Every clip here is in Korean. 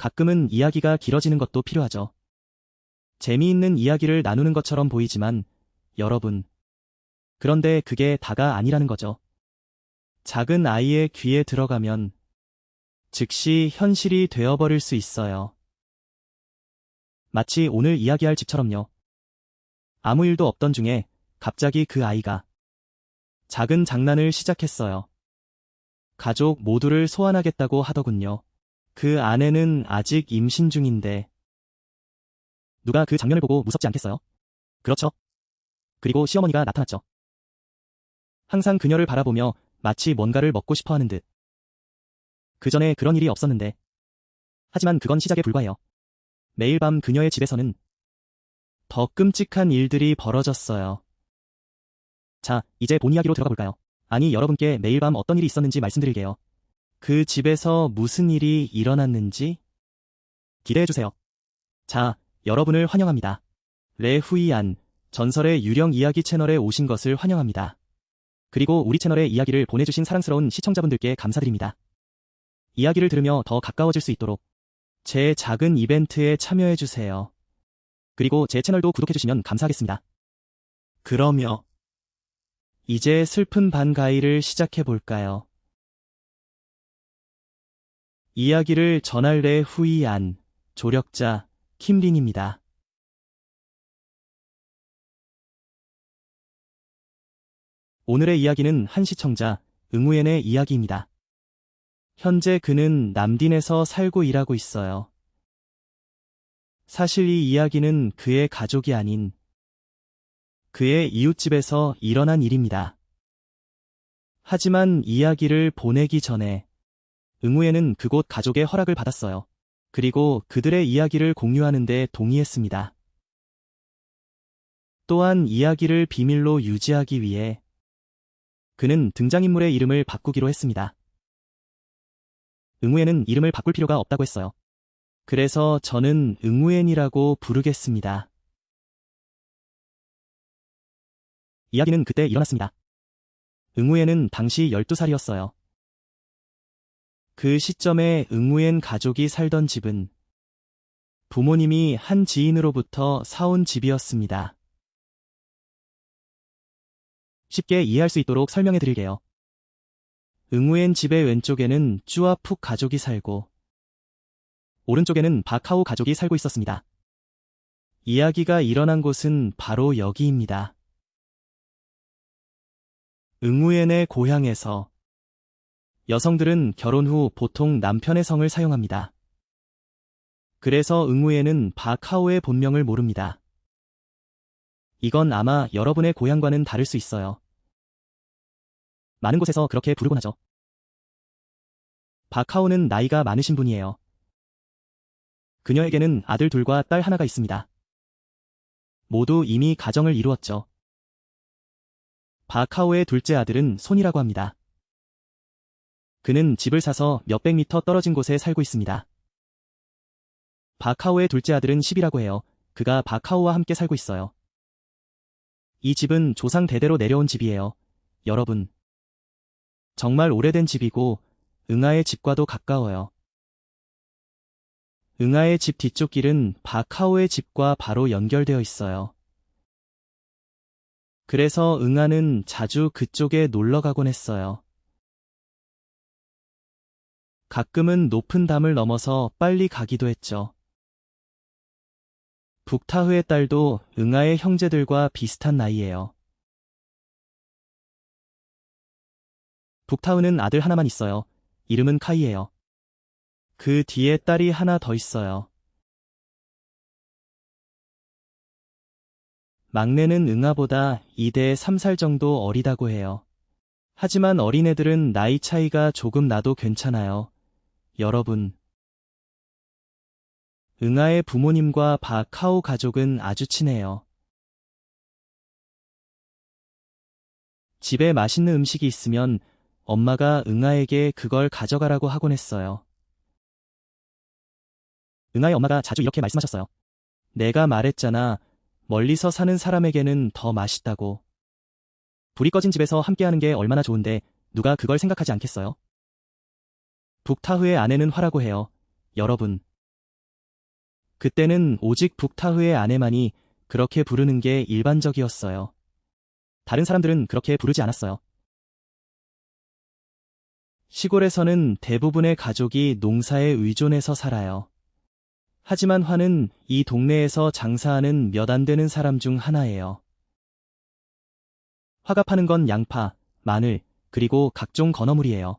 가끔은 이야기가 길어지는 것도 필요하죠. 재미있는 이야기를 나누는 것처럼 보이지만 여러분, 그런데 그게 다가 아니라는 거죠. 작은 아이의 귀에 들어가면 즉시 현실이 되어버릴 수 있어요. 마치 오늘 이야기할 집처럼요. 아무 일도 없던 중에 갑자기 그 아이가 작은 장난을 시작했어요. 가족 모두를 소환하겠다고 하더군요. 그 아내는 아직 임신 중인데 누가 그 장면을 보고 무섭지 않겠어요? 그렇죠. 그리고 시어머니가 나타났죠. 항상 그녀를 바라보며 마치 뭔가를 먹고 싶어 하는 듯. 그 전에 그런 일이 없었는데. 하지만 그건 시작에 불과해요. 매일 밤 그녀의 집에서는 더 끔찍한 일들이 벌어졌어요. 자, 이제 본 이야기로 들어가 볼까요? 아니, 여러분께 매일 밤 어떤 일이 있었는지 말씀드릴게요. 그 집에서 무슨 일이 일어났는지 기대해주세요. 자, 여러분을 환영합니다. 레후이안, 전설의 유령 이야기 채널에 오신 것을 환영합니다. 그리고 우리 채널에 이야기를 보내주신 사랑스러운 시청자분들께 감사드립니다. 이야기를 들으며 더 가까워질 수 있도록 제 작은 이벤트에 참여해주세요. 그리고 제 채널도 구독해주시면 감사하겠습니다. 그러며 이제 슬픈 반가이를 시작해볼까요? 이야기를 전할 레후이안, 조력자 킴린입니다. 오늘의 이야기는 한 시청자, 응우엔의 이야기입니다. 현재 그는 남딘에서 살고 일하고 있어요. 사실 이 이야기는 그의 가족이 아닌 그의 이웃집에서 일어난 일입니다. 하지만 이야기를 보내기 전에 응우엔은 그곳 가족의 허락을 받았어요. 그리고 그들의 이야기를 공유하는 데 동의했습니다. 또한 이야기를 비밀로 유지하기 위해 그는 등장인물의 이름을 바꾸기로 했습니다. 응우엔은 이름을 바꿀 필요가 없다고 했어요. 그래서 저는 응우엔이라고 부르겠습니다. 이야기는 그때 일어났습니다. 응우엔은 당시 12살이었어요. 그 시점에 응우엔 가족이 살던 집은 부모님이 한 지인으로부터 사온 집이었습니다. 쉽게 이해할 수 있도록 설명해 드릴게요. 응우엔 집의 왼쪽에는 쭈아푹 가족이 살고 오른쪽에는 바카오 가족이 살고 있었습니다. 이야기가 일어난 곳은 바로 여기입니다. 응우엔의 고향에서 여성들은 결혼 후 보통 남편의 성을 사용합니다. 그래서 응우엔은 바카오의 본명을 모릅니다. 이건 아마 여러분의 고향과는 다를 수 있어요. 많은 곳에서 그렇게 부르곤 하죠. 바카오는 나이가 많으신 분이에요. 그녀에게는 아들 둘과 딸 하나가 있습니다. 모두 이미 가정을 이루었죠. 바카오의 둘째 아들은 손이라고 합니다. 그는 집을 사서 몇백 미터 떨어진 곳에 살고 있습니다. 바카오의 둘째 아들은 10이라고 해요. 그가 바카오와 함께 살고 있어요. 이 집은 조상 대대로 내려온 집이에요. 여러분. 정말 오래된 집이고 응아의 집과도 가까워요. 응아의 집 뒤쪽 길은 바카오의 집과 바로 연결되어 있어요. 그래서 응아는 자주 그쪽에 놀러 가곤 했어요. 가끔은 높은 담을 넘어서 빨리 가기도 했죠. 북타흐의 딸도 응아의 형제들과 비슷한 나이예요. 북타흐는 아들 하나만 있어요. 이름은 카이예요. 그 뒤에 딸이 하나 더 있어요. 막내는 응아보다 2대 3살 정도 어리다고 해요. 하지만 어린애들은 나이 차이가 조금 나도 괜찮아요. 여러분. 응아의 부모님과 바카오 가족은 아주 친해요. 집에 맛있는 음식이 있으면 엄마가 응아에게 그걸 가져가라고 하곤 했어요. 응아의 엄마가 자주 이렇게 말씀하셨어요. 내가 말했잖아. 멀리서 사는 사람에게는 더 맛있다고. 불이 꺼진 집에서 함께하는 게 얼마나 좋은데 누가 그걸 생각하지 않겠어요? 북타흐의 아내는 화라고 해요. 여러분. 그때는 오직 북타흐의 아내만이 그렇게 부르는 게 일반적이었어요. 다른 사람들은 그렇게 부르지 않았어요. 시골에서는 대부분의 가족이 농사에 의존해서 살아요. 하지만 화는 이 동네에서 장사하는 몇 안 되는 사람 중 하나예요. 화가 파는 건 양파, 마늘, 그리고 각종 건어물이에요.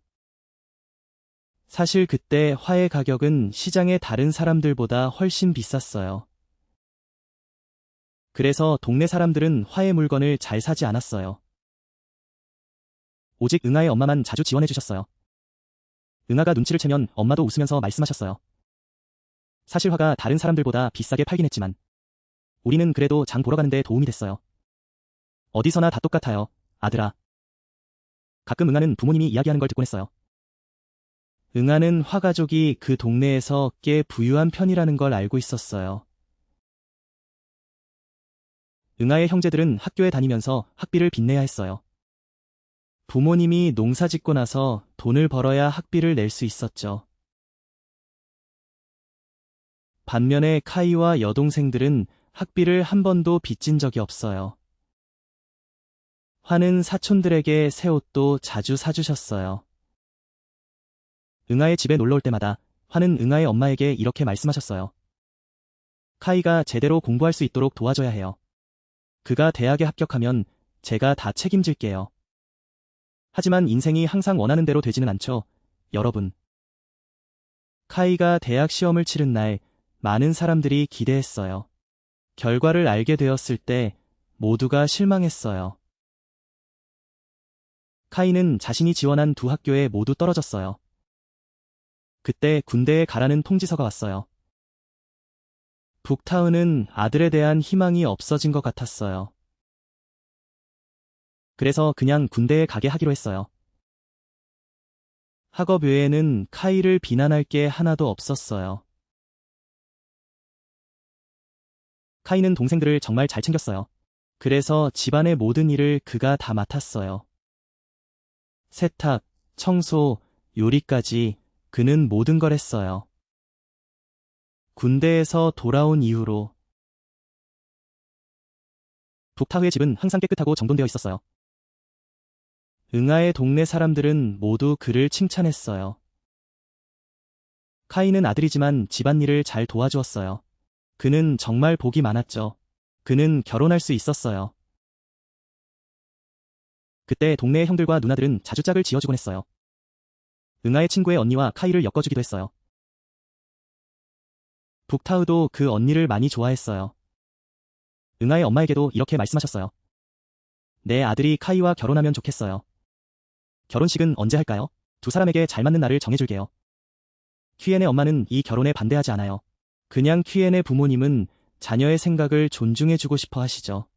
사실 그때 화의 가격은 시장의 다른 사람들보다 훨씬 비쌌어요. 그래서 동네 사람들은 화의 물건을 잘 사지 않았어요. 오직 응아의 엄마만 자주 지원해 주셨어요. 응아가 눈치를 채면 엄마도 웃으면서 말씀하셨어요. 사실 화가 다른 사람들보다 비싸게 팔긴 했지만 우리는 그래도 장 보러 가는데 도움이 됐어요. 어디서나 다 똑같아요, 아들아. 가끔 응아는 부모님이 이야기하는 걸 듣곤 했어요. 응아는 화 가족이 그 동네에서 꽤 부유한 편이라는 걸 알고 있었어요. 응아의 형제들은 학교에 다니면서 학비를 빚내야 했어요. 부모님이 농사 짓고 나서 돈을 벌어야 학비를 낼 수 있었죠. 반면에 카이와 여동생들은 학비를 한 번도 빚진 적이 없어요. 화는 사촌들에게 새 옷도 자주 사주셨어요. 응아의 집에 놀러 올 때마다 화는 응아의 엄마에게 이렇게 말씀하셨어요. 카이가 제대로 공부할 수 있도록 도와줘야 해요. 그가 대학에 합격하면 제가 다 책임질게요. 하지만 인생이 항상 원하는 대로 되지는 않죠, 여러분. 카이가 대학 시험을 치른 날 많은 사람들이 기대했어요. 결과를 알게 되었을 때 모두가 실망했어요. 카이는 자신이 지원한 두 학교에 모두 떨어졌어요. 그때 군대에 가라는 통지서가 왔어요. 북타운은 아들에 대한 희망이 없어진 것 같았어요. 그래서 그냥 군대에 가게 하기로 했어요. 학업 외에는 카이를 비난할 게 하나도 없었어요. 카이는 동생들을 정말 잘 챙겼어요. 그래서 집안의 모든 일을 그가 다 맡았어요. 세탁, 청소, 요리까지 그는 모든 걸 했어요. 군대에서 돌아온 이후로 북타흐의 집은 항상 깨끗하고 정돈되어 있었어요. 응아의 동네 사람들은 모두 그를 칭찬했어요. 카이는 아들이지만 집안일을 잘 도와주었어요. 그는 정말 복이 많았죠. 그는 결혼할 수 있었어요. 그때 동네의 형들과 누나들은 자주 짝을 지어주곤 했어요. 응아의 친구의 언니와 카이를 엮어주기도 했어요. 북타흐도 그 언니를 많이 좋아했어요. 응아의 엄마에게도 이렇게 말씀하셨어요. 내 아들이 카이와 결혼하면 좋겠어요. 결혼식은 언제 할까요? 두 사람에게 잘 맞는 날을 정해줄게요. 퀴엔의 엄마는 이 결혼에 반대하지 않아요. 그냥 퀴엔의 부모님은 자녀의 생각을 존중해주고 싶어 하시죠.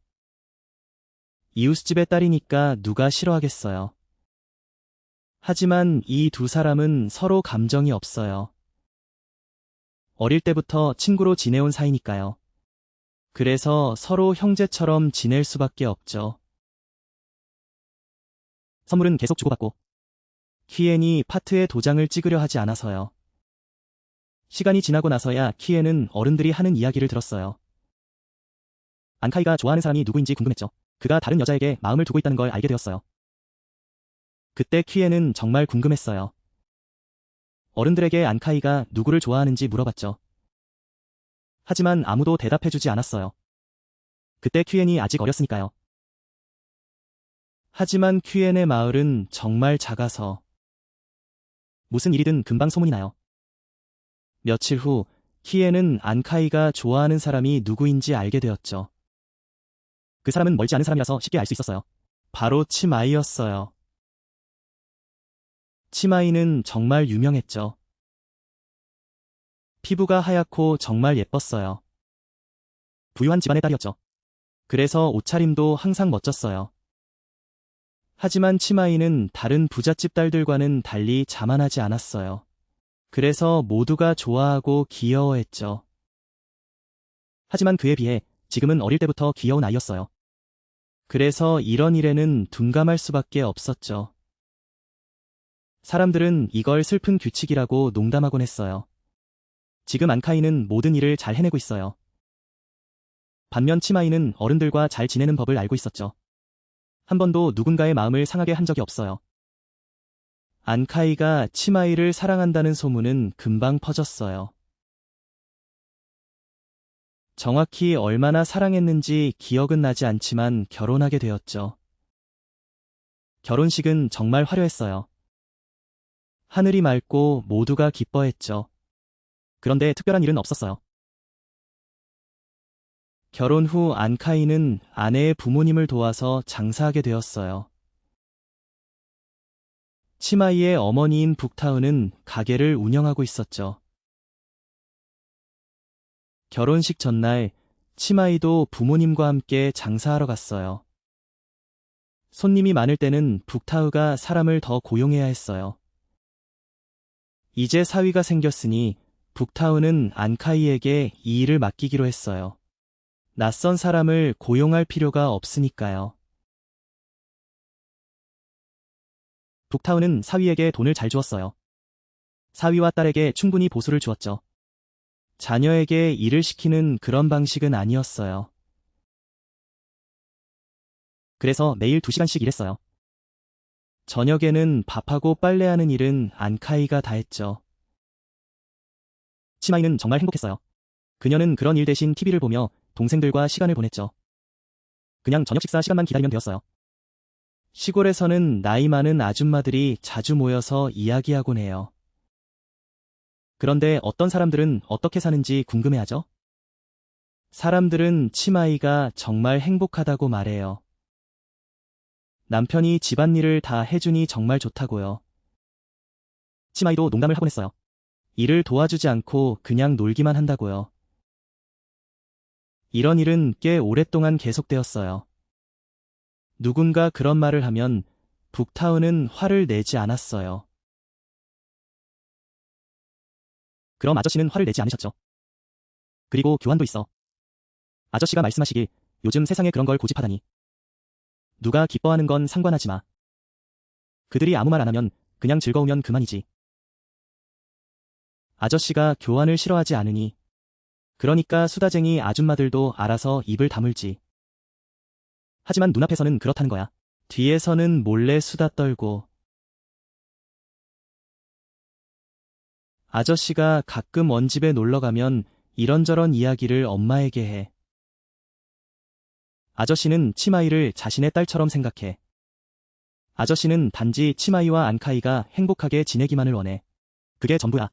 이웃집의 딸이니까 누가 싫어하겠어요. 하지만 이 두 사람은 서로 감정이 없어요. 어릴 때부터 친구로 지내온 사이니까요. 그래서 서로 형제처럼 지낼 수밖에 없죠. 선물은 계속 주고받고 퀴엔이 파트에 도장을 찍으려 하지 않아서요. 시간이 지나고 나서야 퀴엔은 어른들이 하는 이야기를 들었어요. 안카이가 좋아하는 사람이 누구인지 궁금했죠. 그가 다른 여자에게 마음을 두고 있다는 걸 알게 되었어요. 그때 퀴엔은 정말 궁금했어요. 어른들에게 안카이가 누구를 좋아하는지 물어봤죠. 하지만 아무도 대답해주지 않았어요. 그때 퀴엔이 아직 어렸으니까요. 하지만 퀴엔의 마을은 정말 작아서 무슨 일이든 금방 소문이 나요. 며칠 후 퀴엔은 안카이가 좋아하는 사람이 누구인지 알게 되었죠. 그 사람은 멀지 않은 사람이라서 쉽게 알 수 있었어요. 바로 치마이였어요. 치마이는 정말 유명했죠. 피부가 하얗고 정말 예뻤어요. 부유한 집안의 딸이었죠. 그래서 옷차림도 항상 멋졌어요. 하지만 치마이는 다른 부잣집 딸들과는 달리 자만하지 않았어요. 그래서 모두가 좋아하고 귀여워했죠. 하지만 그에 비해 지금은 어릴 때부터 귀여운 아이였어요. 그래서 이런 일에는 둔감할 수밖에 없었죠. 사람들은 이걸 슬픈 규칙이라고 농담하곤 했어요. 지금 안카이는 모든 일을 잘 해내고 있어요. 반면 치마이는 어른들과 잘 지내는 법을 알고 있었죠. 한 번도 누군가의 마음을 상하게 한 적이 없어요. 안카이가 치마이를 사랑한다는 소문은 금방 퍼졌어요. 정확히 얼마나 사랑했는지 기억은 나지 않지만 결혼하게 되었죠. 결혼식은 정말 화려했어요. 하늘이 맑고 모두가 기뻐했죠. 그런데 특별한 일은 없었어요. 결혼 후 안카이는 아내의 부모님을 도와서 장사하게 되었어요. 치마이의 어머니인 북타은은 가게를 운영하고 있었죠. 결혼식 전날 치마이도 부모님과 함께 장사하러 갔어요. 손님이 많을 때는 북타우가 사람을 더 고용해야 했어요. 이제 사위가 생겼으니 북타우는 안카이에게 이 일을 맡기기로 했어요. 낯선 사람을 고용할 필요가 없으니까요. 북타우는 사위에게 돈을 잘 주었어요. 사위와 딸에게 충분히 보수를 주었죠. 자녀에게 일을 시키는 그런 방식은 아니었어요. 그래서 매일 2시간씩 일했어요. 저녁에는 밥하고 빨래하는 일은 안카이가 다 했죠. 치마이는 정말 행복했어요. 그녀는 그런 일 대신 TV를 보며 동생들과 시간을 보냈죠. 그냥 저녁 식사 시간만 기다리면 되었어요. 시골에서는 나이 많은 아줌마들이 자주 모여서 이야기하곤 해요. 그런데 어떤 사람들은 어떻게 사는지 궁금해하죠? 사람들은 치마이가 정말 행복하다고 말해요. 남편이 집안일을 다 해주니 정말 좋다고요. 치마이도 농담을 하곤 했어요. 일을 도와주지 않고 그냥 놀기만 한다고요. 이런 일은 꽤 오랫동안 계속되었어요. 누군가 그런 말을 하면 북타운은 화를 내지 않았어요. 그럼 아저씨는 화를 내지 않으셨죠? 그리고 교환도 있어. 아저씨가 말씀하시길 요즘 세상에 그런 걸 고집하다니. 누가 기뻐하는 건 상관하지 마. 그들이 아무 말 안 하면 그냥 즐거우면 그만이지. 아저씨가 교환을 싫어하지 않으니. 그러니까 수다쟁이 아줌마들도 알아서 입을 다물지. 하지만 눈앞에서는 그렇다는 거야. 뒤에서는 몰래 수다 떨고. 아저씨가 가끔 원집에 놀러 가면 이런저런 이야기를 엄마에게 해. 아저씨는 치마이를 자신의 딸처럼 생각해. 아저씨는 단지 치마이와 안카이가 행복하게 지내기만을 원해. 그게 전부야.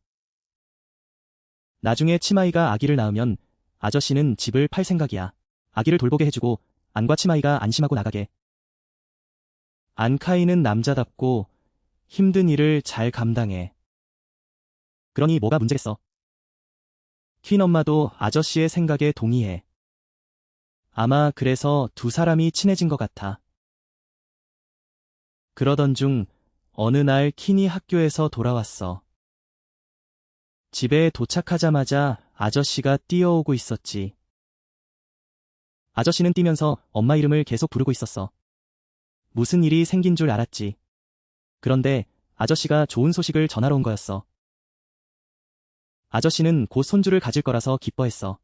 나중에 치마이가 아기를 낳으면 아저씨는 집을 팔 생각이야. 아기를 돌보게 해주고 안과 치마이가 안심하고 나가게. 안카이는 남자답고 힘든 일을 잘 감당해. 그러니 뭐가 문제겠어? 퀸 엄마도 아저씨의 생각에 동의해. 아마 그래서 두 사람이 친해진 것 같아. 그러던 중 어느 날 퀸이 학교에서 돌아왔어. 집에 도착하자마자 아저씨가 뛰어오고 있었지. 아저씨는 뛰면서 엄마 이름을 계속 부르고 있었어. 무슨 일이 생긴 줄 알았지. 그런데 아저씨가 좋은 소식을 전하러 온 거였어. 아저씨는 곧 손주를 가질 거라서 기뻐했어.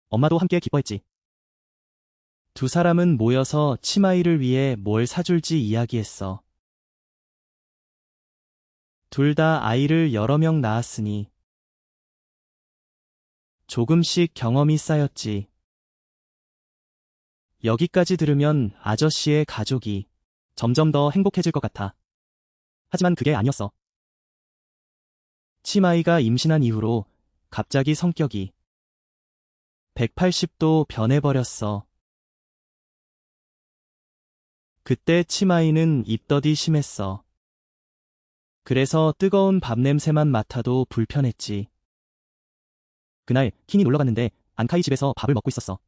엄마도 함께 기뻐했지. 두 사람은 모여서 치마이를 위해 뭘 사줄지 이야기했어. 둘 다 아이를 여러 명 낳았으니 조금씩 경험이 쌓였지. 여기까지 들으면 아저씨의 가족이 점점 더 행복해질 것 같아. 하지만 그게 아니었어. 치마이가 임신한 이후로 갑자기 성격이 180도 변해버렸어. 그때 치마이는 입덧이 심했어. 그래서 뜨거운 밥 냄새만 맡아도 불편했지. 그날 킨이 놀러 갔는데 안카이 집에서 밥을 먹고 있었어.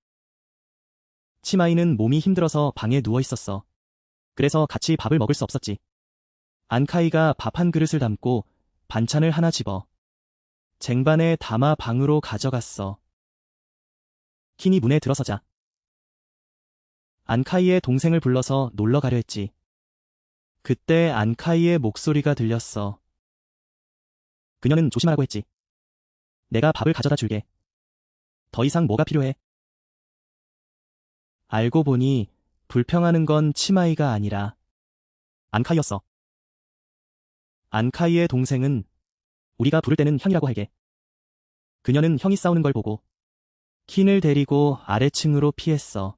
치마이는 몸이 힘들어서 방에 누워 있었어. 그래서 같이 밥을 먹을 수 없었지. 안카이가 밥 한 그릇을 담고 반찬을 하나 집어 쟁반에 담아 방으로 가져갔어. 킨이 문에 들어서자 안카이의 동생을 불러서 놀러 가려 했지. 그때 안카이의 목소리가 들렸어. 그녀는 조심하라고 했지. 내가 밥을 가져다 줄게. 더 이상 뭐가 필요해? 알고 보니 불평하는 건 치마이가 아니라 안카이였어. 안카이의 동생은 우리가 부를 때는 형이라고 할게. 그녀는 형이 싸우는 걸 보고 킨을 데리고 아래층으로 피했어.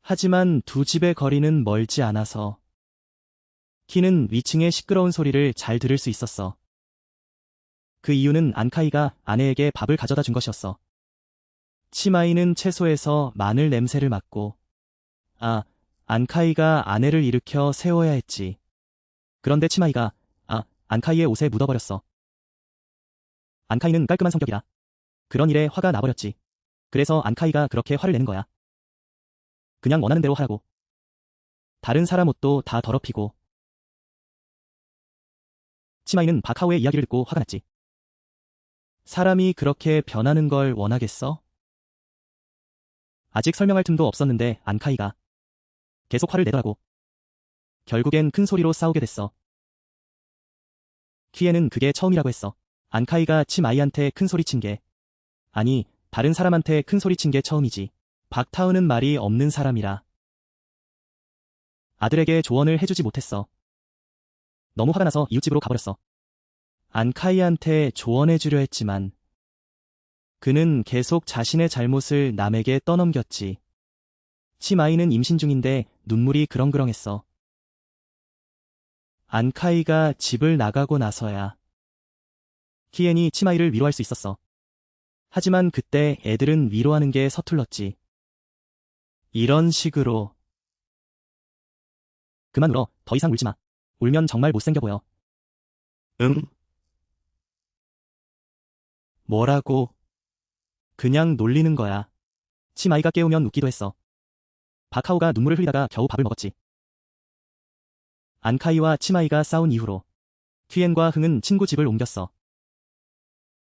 하지만 두 집의 거리는 멀지 않아서 킨은 위층의 시끄러운 소리를 잘 들을 수 있었어. 그 이유는 안카이가 아내에게 밥을 가져다 준 것이었어. 치마이는 채소에서 마늘 냄새를 맡고 안카이가 아내를 일으켜 세워야 했지. 그런데 치마이가 안카이의 옷에 묻어버렸어. 안카이는 깔끔한 성격이라 그런 일에 화가 나버렸지. 그래서 안카이가 그렇게 화를 내는 거야. 그냥 원하는 대로 하라고. 다른 사람 옷도 다 더럽히고. 치마이는 박하오의 이야기를 듣고 화가 났지. 사람이 그렇게 변하는 걸 원하겠어? 아직 설명할 틈도 없었는데 안카이가 계속 화를 내더라고. 결국엔 큰 소리로 싸우게 됐어. 키에는 그게 처음이라고 했어. 안카이가 치마이한테 큰 소리 친 게, 아니, 다른 사람한테 큰 소리 친 게 처음이지. 박타우는 말이 없는 사람이라 아들에게 조언을 해주지 못했어. 너무 화가 나서 이웃집으로 가버렸어. 안카이한테 조언해주려 했지만 그는 계속 자신의 잘못을 남에게 떠넘겼지. 치마이는 임신 중인데 눈물이 그렁그렁했어. 안카이가 집을 나가고 나서야 키엔이 치마이를 위로할 수 있었어. 하지만 그때 애들은 위로하는 게 서툴렀지. 이런 식으로 그만 울어. 더 이상 울지 마. 울면 정말 못생겨 보여. 응? 뭐라고? 그냥 놀리는 거야. 치마이가 깨우면 웃기도 했어. 박하오가 눈물을 흘리다가 겨우 밥을 먹었지. 안카이와 치마이가 싸운 이후로 퀴엔과 흥은 친구 집을 옮겼어.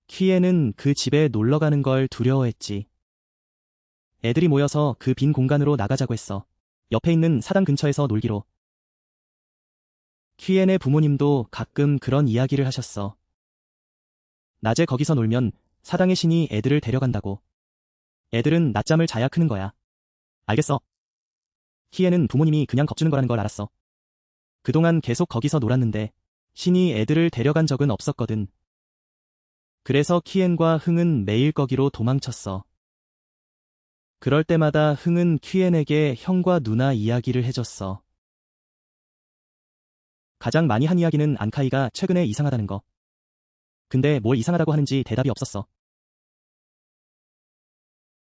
퀴엔은 그 집에 놀러 가는 걸 두려워했지. 애들이 모여서 그 빈 공간으로 나가자고 했어. 옆에 있는 사당 근처에서 놀기로. 퀴엔의 부모님도 가끔 그런 이야기를 하셨어. 낮에 거기서 놀면 사당의 신이 애들을 데려간다고. 애들은 낮잠을 자야 크는 거야. 알겠어. 퀴엔은 부모님이 그냥 겁주는 거라는 걸 알았어. 그동안 계속 거기서 놀았는데 신이 애들을 데려간 적은 없었거든. 그래서 퀴엔과 흥은 매일 거기로 도망쳤어. 그럴 때마다 흥은 퀴엔에게 형과 누나 이야기를 해줬어. 가장 많이 한 이야기는 안카이가 최근에 이상하다는 거. 근데 뭘 이상하다고 하는지 대답이 없었어.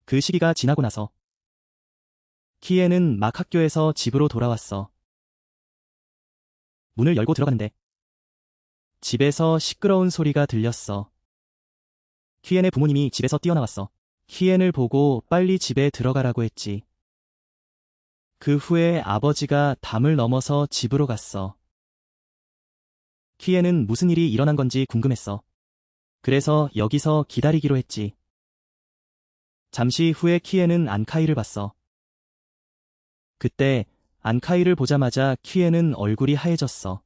그 시기가 지나고 나서 키엔은 막 학교에서 집으로 돌아왔어. 문을 열고 들어가는데 집에서 시끄러운 소리가 들렸어. 키엔의 부모님이 집에서 뛰어나왔어. 키엔을 보고 빨리 집에 들어가라고 했지. 그 후에 아버지가 담을 넘어서 집으로 갔어. 키엔은 무슨 일이 일어난 건지 궁금했어. 그래서 여기서 기다리기로 했지. 잠시 후에 키엔은 안카이를 봤어. 그때 안카이를 보자마자 키엔은 얼굴이 하얘졌어.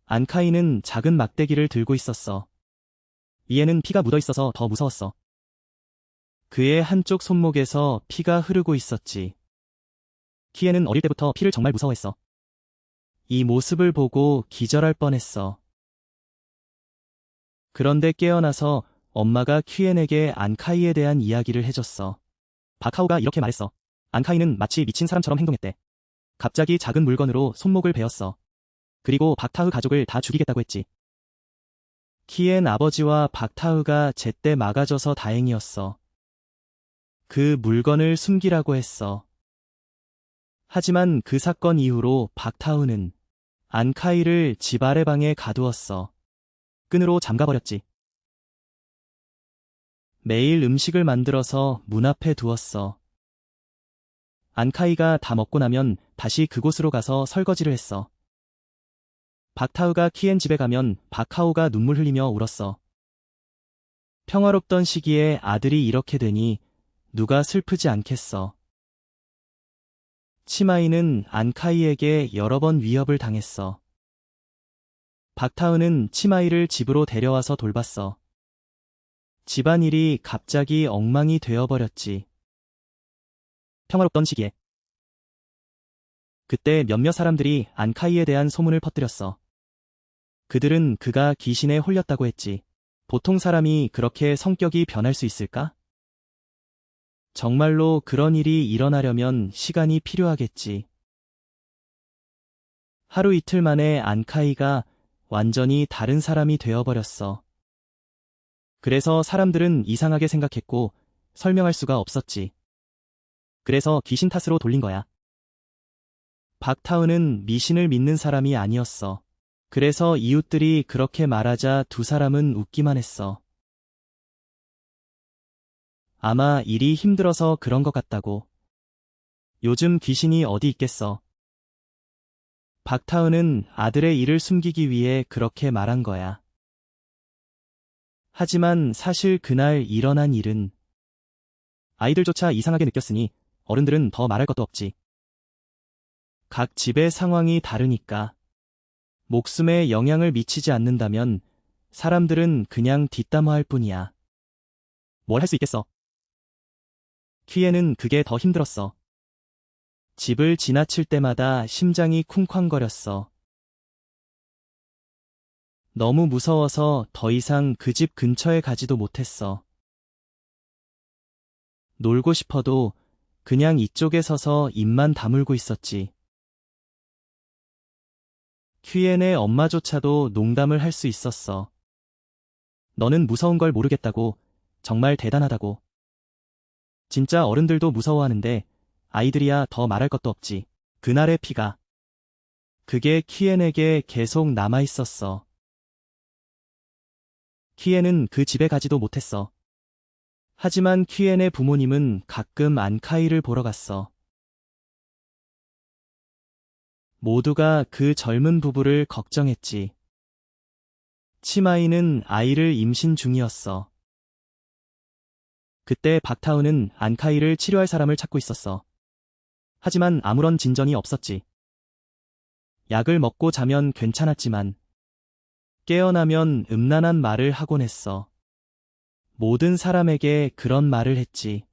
안카이는 작은 막대기를 들고 있었어. 이에는 피가 묻어 있어서 더 무서웠어. 그의 한쪽 손목에서 피가 흐르고 있었지. 키엔은 어릴 때부터 피를 정말 무서워했어. 이 모습을 보고 기절할 뻔했어. 그런데 깨어나서 엄마가 퀴엔에게 안카이에 대한 이야기를 해줬어. 박하오가 이렇게 말했어. 안카이는 마치 미친 사람처럼 행동했대. 갑자기 작은 물건으로 손목을 베었어. 그리고 박타흐 가족을 다 죽이겠다고 했지. 키엔 아버지와 박타흐가 제때 막아줘서 다행이었어. 그 물건을 숨기라고 했어. 하지만 그 사건 이후로 박타흐는 안카이를 집 아래방에 가두었어. 끈으로 잠가버렸지. 매일 음식을 만들어서 문 앞에 두었어. 안카이가 다 먹고 나면 다시 그곳으로 가서 설거지를 했어. 박타우가 키엔 집에 가면 박하오가 눈물 흘리며 울었어. 평화롭던 시기에 아들이 이렇게 되니 누가 슬프지 않겠어. 치마이는 안카이에게 여러 번 위협을 당했어. 박타은은 치마이를 집으로 데려와서 돌봤어. 집안일이 갑자기 엉망이 되어버렸지. 평화롭던 시기에. 그때 몇몇 사람들이 안카이에 대한 소문을 퍼뜨렸어. 그들은 그가 귀신에 홀렸다고 했지. 보통 사람이 그렇게 성격이 변할 수 있을까? 정말로 그런 일이 일어나려면 시간이 필요하겠지. 하루 이틀 만에 안카이가 완전히 다른 사람이 되어버렸어. 그래서 사람들은 이상하게 생각했고 설명할 수가 없었지. 그래서 귀신 탓으로 돌린 거야. 박타은은 미신을 믿는 사람이 아니었어. 그래서 이웃들이 그렇게 말하자 두 사람은 웃기만 했어. 아마 일이 힘들어서 그런 것 같다고. 요즘 귀신이 어디 있겠어. 박타은은 아들의 일을 숨기기 위해 그렇게 말한 거야. 하지만 사실 그날 일어난 일은 아이들조차 이상하게 느꼈으니 어른들은 더 말할 것도 없지. 각 집의 상황이 다르니까. 목숨에 영향을 미치지 않는다면 사람들은 그냥 뒷담화할 뿐이야. 뭘 할 수 있겠어. 퀴에는 그게 더 힘들었어. 집을 지나칠 때마다 심장이 쿵쾅거렸어. 너무 무서워서 더 이상 그 집 근처에 가지도 못했어. 놀고 싶어도 그냥 이쪽에 서서 입만 다물고 있었지. 퀴엔의 엄마조차도 농담을 할 수 있었어. 너는 무서운 걸 모르겠다고, 정말 대단하다고. 진짜 어른들도 무서워하는데 아이들이야 더 말할 것도 없지. 그날의 피가. 그게 퀴엔에게 계속 남아있었어. 퀴엔은 그 집에 가지도 못했어. 하지만 퀴엔의 부모님은 가끔 안카이를 보러 갔어. 모두가 그 젊은 부부를 걱정했지. 치마이는 아이를 임신 중이었어. 그때 박타은은 안카이를 치료할 사람을 찾고 있었어. 하지만 아무런 진전이 없었지. 약을 먹고 자면 괜찮았지만 깨어나면 음란한 말을 하곤 했어. 모든 사람에게 그런 말을 했지.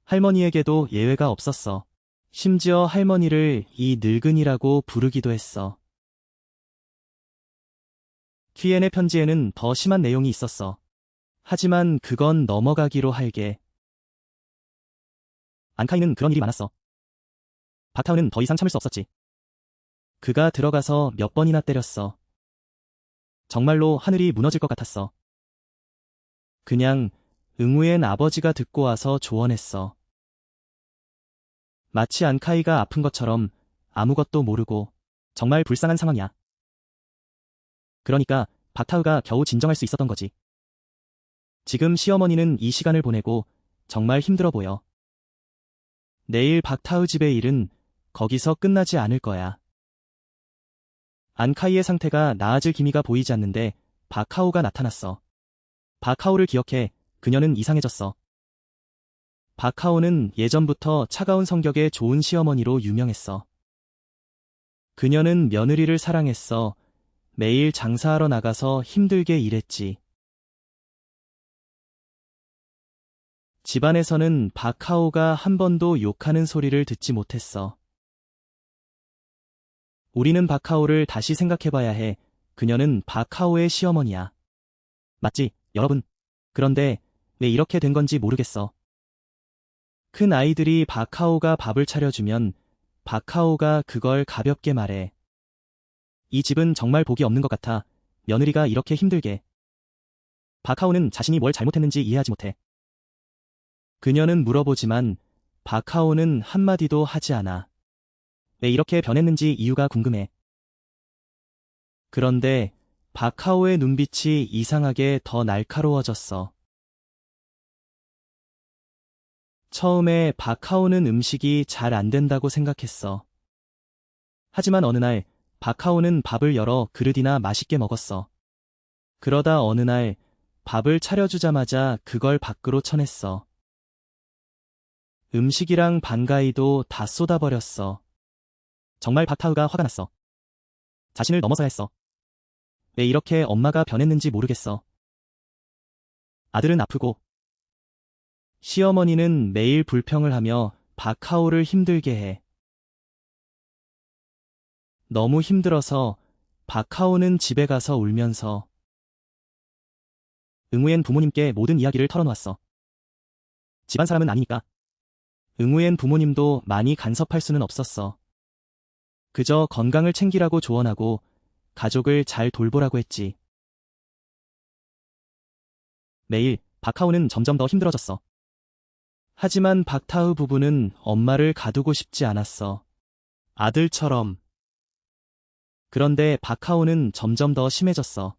할머니에게도 예외가 없었어. 심지어 할머니를 이 늙은이라고 부르기도 했어. 퀴엔의 편지에는 더 심한 내용이 있었어. 하지만 그건 넘어가기로 할게. 안카이는 그런 일이 많았어. 박타은은 더 이상 참을 수 없었지. 그가 들어가서 몇 번이나 때렸어. 정말로 하늘이 무너질 것 같았어. 그냥 응우엔 아버지가 듣고 와서 조언했어. 마치 안카이가 아픈 것처럼 아무것도 모르고 정말 불쌍한 상황이야. 그러니까 박타우가 겨우 진정할 수 있었던 거지. 지금 시어머니는 이 시간을 보내고 정말 힘들어 보여. 내일 박타우 집의 일은 거기서 끝나지 않을 거야. 안카이의 상태가 나아질 기미가 보이지 않는데 박하오가 나타났어. 박하오를 기억해. 그녀는 이상해졌어. 박하오는 예전부터 차가운 성격의 좋은 시어머니로 유명했어. 그녀는 며느리를 사랑했어. 매일 장사하러 나가서 힘들게 일했지. 집안에서는 박하오가 한 번도 욕하는 소리를 듣지 못했어. 우리는 박하오를 다시 생각해봐야 해. 그녀는 박하오의 시어머니야. 맞지, 여러분? 그런데 왜 이렇게 된 건지 모르겠어. 큰 아이들이 박하오가 밥을 차려주면 박하오가 그걸 가볍게 말해. 이 집은 정말 복이 없는 것 같아. 며느리가 이렇게 힘들게. 박하오는 자신이 뭘 잘못했는지 이해하지 못해. 그녀는 물어보지만 박하오는 한마디도 하지 않아. 왜 이렇게 변했는지 이유가 궁금해. 그런데 박하오의 눈빛이 이상하게 더 날카로워졌어. 처음에 박하오는 음식이 잘 안 된다고 생각했어. 하지만 어느 날 박하오는 밥을 여러 그릇이나 맛있게 먹었어. 그러다 어느 날 밥을 차려주자마자 그걸 밖으로 쳐냈어. 음식이랑 반가이도 다 쏟아버렸어. 정말 박하우가 화가 났어. 자신을 넘어서야 했어. 왜 이렇게 엄마가 변했는지 모르겠어. 아들은 아프고 시어머니는 매일 불평을 하며 박하오를 힘들게 해. 너무 힘들어서 박하오는 집에 가서 울면서 응우엔 부모님께 모든 이야기를 털어놓았어. 집안 사람은 아니니까. 응우엔 부모님도 많이 간섭할 수는 없었어. 그저 건강을 챙기라고 조언하고 가족을 잘 돌보라고 했지. 매일 박하오는 점점 더 힘들어졌어. 하지만 박타우 부부는 엄마를 가두고 싶지 않았어. 아들처럼. 그런데 박하오는 점점 더 심해졌어.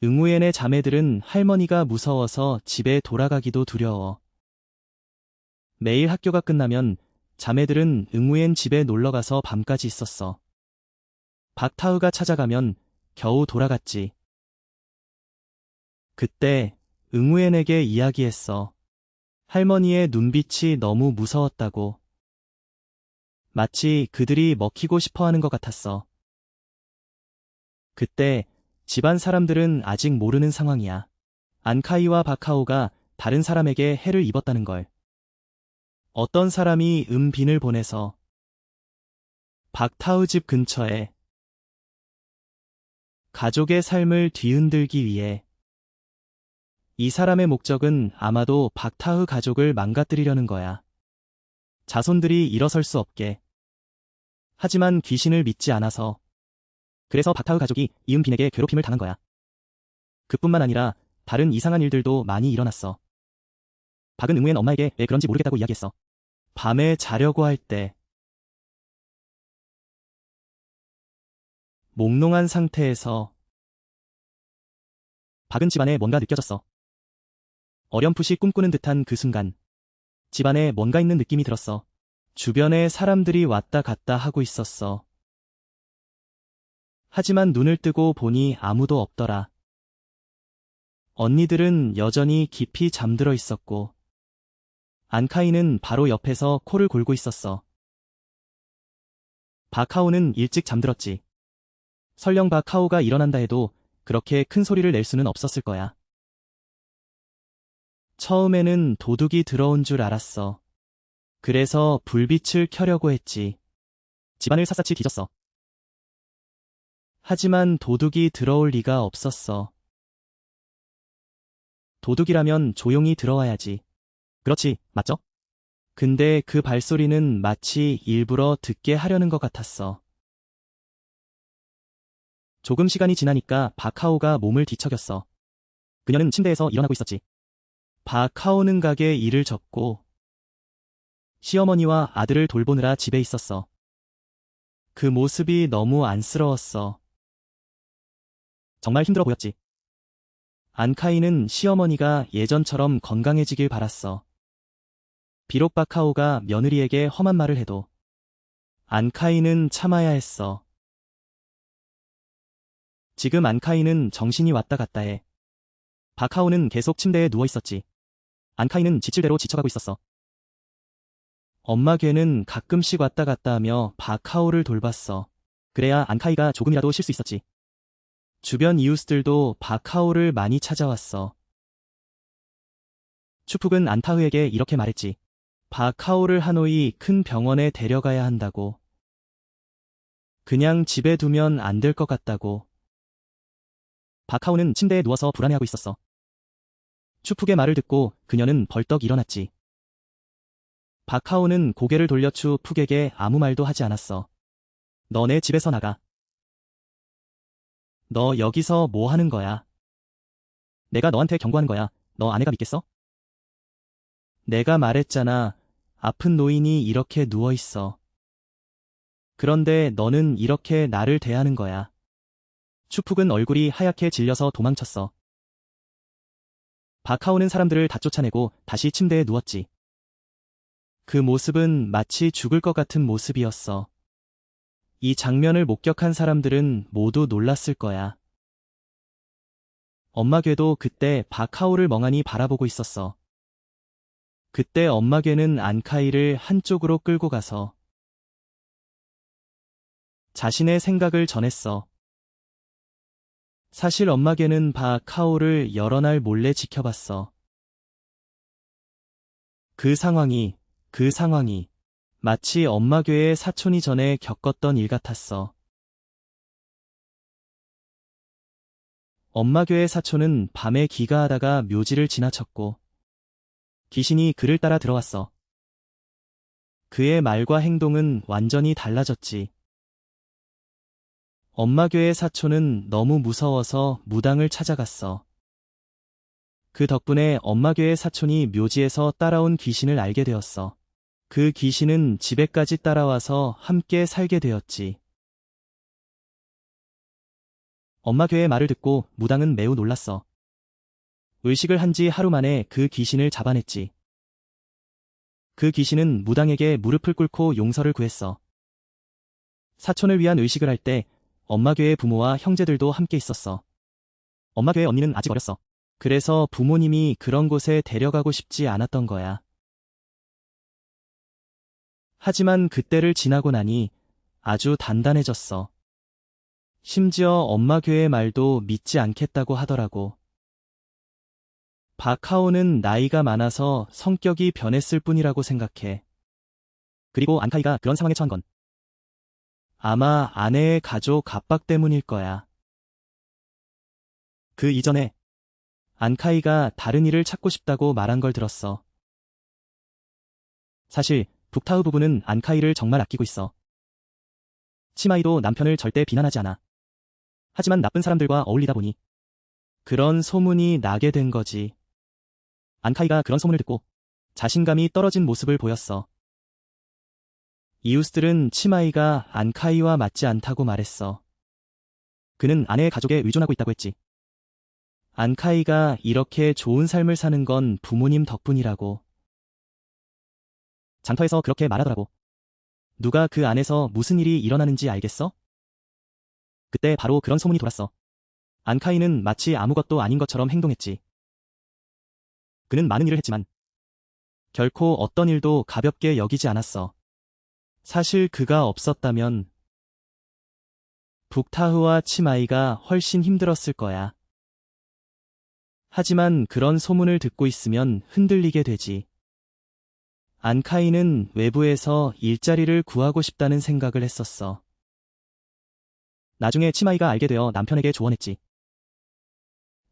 응우엔의 자매들은 할머니가 무서워서 집에 돌아가기도 두려워. 매일 학교가 끝나면 자매들은 응우엔 집에 놀러가서 밤까지 있었어. 박타우가 찾아가면 겨우 돌아갔지. 그때 응우엔에게 이야기했어. 할머니의 눈빛이 너무 무서웠다고. 마치 그들이 먹히고 싶어 하는 것 같았어. 그때 집안 사람들은 아직 모르는 상황이야. 안카이와 박하오가 다른 사람에게 해를 입었다는 걸. 어떤 사람이 은빈을 보내서 박타우 집 근처에 가족의 삶을 뒤흔들기 위해. 이 사람의 목적은 아마도 박타우 가족을 망가뜨리려는 거야. 자손들이 일어설 수 없게. 하지만 귀신을 믿지 않아서. 그래서 박타우 가족이 이은빈에게 괴롭힘을 당한 거야. 그뿐만 아니라 다른 이상한 일들도 많이 일어났어. 박은 응우엔 엄마에게 왜 그런지 모르겠다고 이야기했어. 밤에 자려고 할 때 몽롱한 상태에서 박은 집안에 뭔가 느껴졌어. 어렴풋이 꿈꾸는 듯한 그 순간 집안에 뭔가 있는 느낌이 들었어. 주변에 사람들이 왔다 갔다 하고 있었어. 하지만 눈을 뜨고 보니 아무도 없더라. 언니들은 여전히 깊이 잠들어 있었고 안카이는 바로 옆에서 코를 골고 있었어. 박하오는 일찍 잠들었지. 설령 박하오가 일어난다 해도 그렇게 큰 소리를 낼 수는 없었을 거야. 처음에는 도둑이 들어온 줄 알았어. 그래서 불빛을 켜려고 했지. 집안을 샅샅이 뒤졌어. 하지만 도둑이 들어올 리가 없었어. 도둑이라면 조용히 들어와야지. 그렇지, 맞죠? 근데 그 발소리는 마치 일부러 듣게 하려는 것 같았어. 조금 시간이 지나니까 박하오가 몸을 뒤척였어. 그녀는 침대에서 일어나고 있었지. 박하오는 가게 일을 접고 시어머니와 아들을 돌보느라 집에 있었어. 그 모습이 너무 안쓰러웠어. 정말 힘들어 보였지. 안카이는 시어머니가 예전처럼 건강해지길 바랐어. 비록 박하오가 며느리에게 험한 말을 해도 안카이는 참아야 했어. 지금 안카이는 정신이 왔다 갔다 해. 박하오는 계속 침대에 누워 있었지. 안카이는 지칠 대로 지쳐가고 있었어. 엄마 걔는 가끔씩 왔다 갔다 하며 박하오를 돌봤어. 그래야 안카이가 조금이라도 쉴 수 있었지. 주변 이웃들도 박하오를 많이 찾아왔어. 추푹은 안타흐에게 이렇게 말했지. 박하오를 하노이 큰 병원에 데려가야 한다고. 그냥 집에 두면 안 될 것 같다고. 박하오는 침대에 누워서 불안해하고 있었어. 추푹의 말을 듣고 그녀는 벌떡 일어났지. 박하오는 고개를 돌려 추푹에게 아무 말도 하지 않았어. 너네 집에서 나가. 너 여기서 뭐 하는 거야? 내가 너한테 경고하는 거야. 너 아내가 믿겠어? 내가 말했잖아. 아픈 노인이 이렇게 누워있어. 그런데 너는 이렇게 나를 대하는 거야. 추푹은 얼굴이 하얗게 질려서 도망쳤어. 박하오는 사람들을 다 쫓아내고 다시 침대에 누웠지. 그 모습은 마치 죽을 것 같은 모습이었어. 이 장면을 목격한 사람들은 모두 놀랐을 거야. 엄마 궤도 그때 박하오를 멍하니 바라보고 있었어. 그때 엄마 궤는 안카이를 한쪽으로 끌고 가서 자신의 생각을 전했어. 사실 엄마개는 바카오를 여러 날 몰래 지켜봤어. 그 상황이 마치 엄마괴의 사촌이 전에 겪었던 일 같았어. 엄마괴의 사촌은 밤에 기가하다가 묘지를 지나쳤고 귀신이 그를 따라 들어왔어. 그의 말과 행동은 완전히 달라졌지. 엄마괴의 사촌은 너무 무서워서 무당을 찾아갔어. 그 덕분에 엄마괴의 사촌이 묘지에서 따라온 귀신을 알게 되었어. 그 귀신은 집에까지 따라와서 함께 살게 되었지. 엄마괴의 말을 듣고 무당은 매우 놀랐어. 의식을 한 지 하루 만에 그 귀신을 잡아냈지. 그 귀신은 무당에게 무릎을 꿇고 용서를 구했어. 사촌을 위한 의식을 할 때 엄마괴의 부모와 형제들도 함께 있었어. 엄마괴의 언니는 아직 어렸어. 그래서 부모님이 그런 곳에 데려가고 싶지 않았던 거야. 하지만 그때를 지나고 나니 아주 단단해졌어. 심지어 엄마괴의 말도 믿지 않겠다고 하더라고. 바카오는 나이가 많아서 성격이 변했을 뿐이라고 생각해. 그리고 안카이가 그런 상황에 처한 건 아마 아내의 가족 압박 때문일 거야. 그 이전에 안카이가 다른 일을 찾고 싶다고 말한 걸 들었어. 사실 북타우 부부는 안카이를 정말 아끼고 있어. 치마이도 남편을 절대 비난하지 않아. 하지만 나쁜 사람들과 어울리다 보니 그런 소문이 나게 된 거지. 안카이가 그런 소문을 듣고 자신감이 떨어진 모습을 보였어. 이웃들은 치마이가 안카이와 맞지 않다고 말했어. 그는 아내의 가족에 의존하고 있다고 했지. 안카이가 이렇게 좋은 삶을 사는 건 부모님 덕분이라고. 장터에서 그렇게 말하더라고. 누가 그 안에서 무슨 일이 일어나는지 알겠어? 그때 바로 그런 소문이 돌았어. 안카이는 마치 아무것도 아닌 것처럼 행동했지. 그는 많은 일을 했지만 결코 어떤 일도 가볍게 여기지 않았어. 사실 그가 없었다면 북타흐와 치마이가 훨씬 힘들었을 거야. 하지만 그런 소문을 듣고 있으면 흔들리게 되지. 안카이는 외부에서 일자리를 구하고 싶다는 생각을 했었어. 나중에 치마이가 알게 되어 남편에게 조언했지.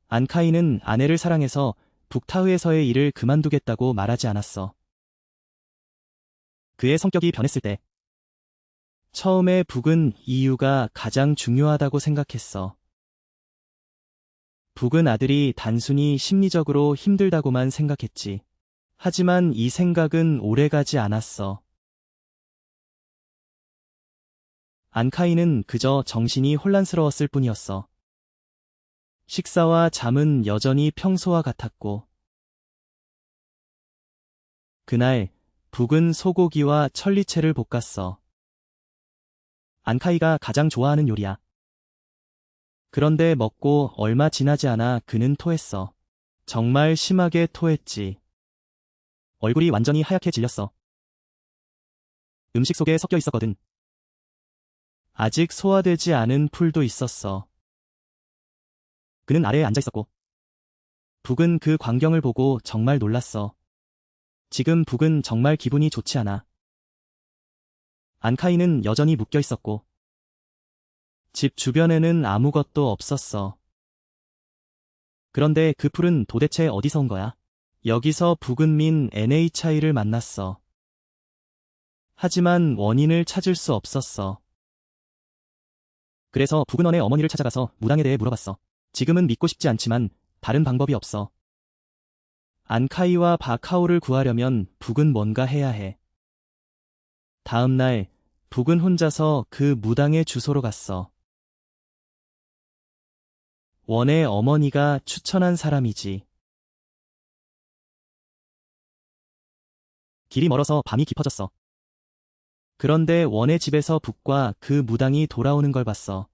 안카이는 아내를 사랑해서 북타흐에서의 일을 그만두겠다고 말하지 않았어. 그의 성격이 변했을 때 처음에 북은 이유가 가장 중요하다고 생각했어. 북은 아들이 단순히 심리적으로 힘들다고만 생각했지. 하지만 이 생각은 오래가지 않았어. 안카이는 그저 정신이 혼란스러웠을 뿐이었어. 식사와 잠은 여전히 평소와 같았고. 그날 북은 소고기와 천리채를 볶았어. 안카이가 가장 좋아하는 요리야. 그런데 먹고 얼마 지나지 않아 그는 토했어. 정말 심하게 토했지. 얼굴이 완전히 하얗게 질렸어. 음식 속에 섞여 있었거든. 아직 소화되지 않은 풀도 있었어. 그는 아래에 앉아 있었고. 북은 그 광경을 보고 정말 놀랐어. 지금 북은 정말 기분이 좋지 않아. 안카이는 여전히 묶여 있었고. 집 주변에는 아무것도 없었어. 그런데 그 풀은 도대체 어디서 온 거야? 여기서 북은민 NHI를 만났어. 하지만 원인을 찾을 수 없었어. 그래서 북은원의 어머니를 찾아가서 무당에 대해 물어봤어. 지금은 믿고 싶지 않지만 다른 방법이 없어. 안카이와 바카오를 구하려면 북은 뭔가 해야 해. 다음 날 북은 혼자서 그 무당의 주소로 갔어. 원의 어머니가 추천한 사람이지. 길이 멀어서 밤이 깊어졌어. 그런데 원의 집에서 북과 그 무당이 돌아오는 걸 봤어.